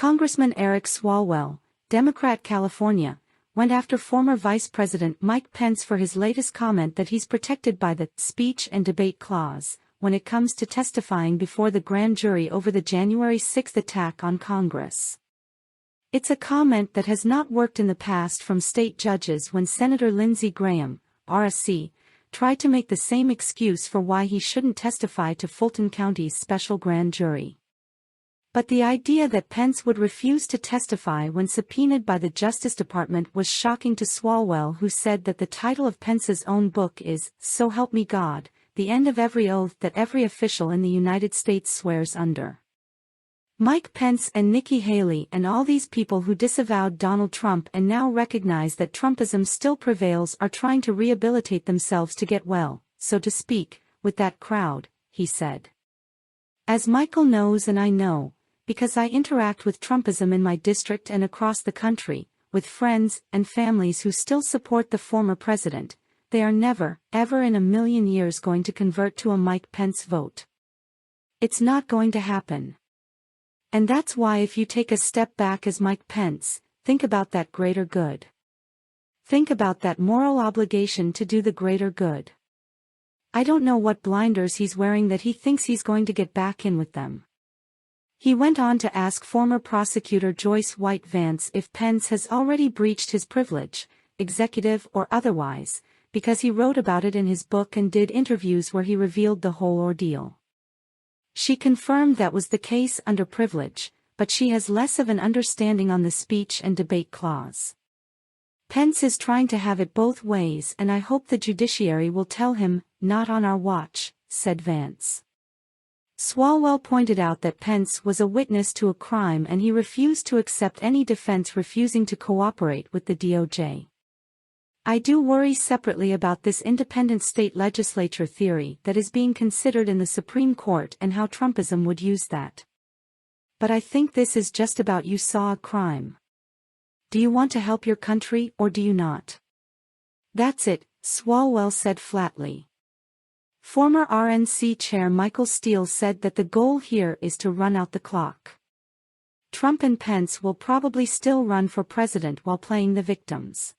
Congressman Eric Swalwell, Democrat California, went after former Vice President Mike Pence for his latest comment that he's protected by the speech and debate clause when it comes to testifying before the grand jury over the January 6 attack on Congress. It's a comment that has not worked in the past from state judges when Senator Lindsey Graham, RSC, tried to make the same excuse for why he shouldn't testify to Fulton County's special grand jury. But the idea that Pence would refuse to testify when subpoenaed by the Justice Department was shocking to Swalwell, who said that the title of Pence's own book is, "So Help Me God, the End of Every Oath That Every Official in the United States Swears Under." Mike Pence and Nikki Haley and all these people who disavowed Donald Trump and now recognize that Trumpism still prevails are trying to rehabilitate themselves to get well, so to speak, with that crowd, he said. As Michael knows and I know, because I interact with Trumpism in my district and across the country, with friends and families who still support the former president, they are never, ever in a million years going to convert to a Mike Pence vote. It's not going to happen. And that's why if you take a step back as Mike Pence, think about that greater good. Think about that moral obligation to do the greater good. I don't know what blinders he's wearing that he thinks he's going to get back in with them. He went on to ask former prosecutor Joyce White Vance if Pence has already breached his privilege, executive or otherwise, because he wrote about it in his book and did interviews where he revealed the whole ordeal. She confirmed that was the case under privilege, but she has less of an understanding on the speech and debate clause. Pence is trying to have it both ways, and I hope the judiciary will tell him, "Not on our watch," said Vance. Swalwell pointed out that Pence was a witness to a crime and he refused to accept any defense, refusing to cooperate with the DOJ. I do worry separately about this independent state legislature theory that is being considered in the Supreme Court and how Trumpism would use that. But I think this is just about you saw a crime. Do you want to help your country or do you not? That's it, Swalwell said flatly. Former RNC Chair Michael Steele said that the goal here is to run out the clock. Trump and Pence will probably still run for president while playing the victims.